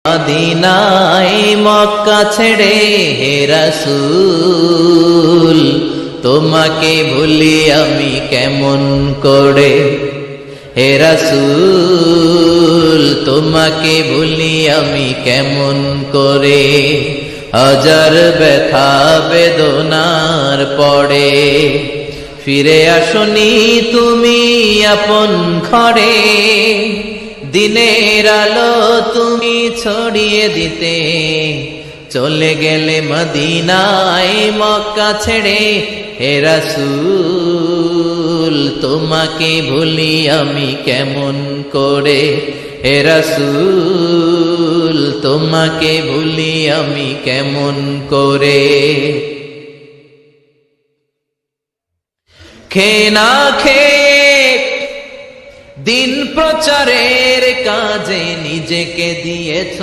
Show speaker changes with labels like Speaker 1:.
Speaker 1: মদিনায় মক্কা ছেড়ে হে রাসূল, তোমাকে ভুলি আমি কেমন করে। হে রাসূল, তোমাকে ভুলি আমি কেমন করে। হাজার ব্যথা বেদনার পরে ফিরে আসনি তুমি আপন ঘরে। দিনের আলো তুমি ছড়িয়ে দিতে চলে গেলে মদিনায় মক্কা ছেড়ে। হে রাসূল, তোমাকে ভুলি আমি কেমন করে। হে রাসূল, তোমাকে ভুলি আমি কেমন করে। খেয়ে না খেয়ে দিন প্রচারের কাজে নিজেকে দিয়েছ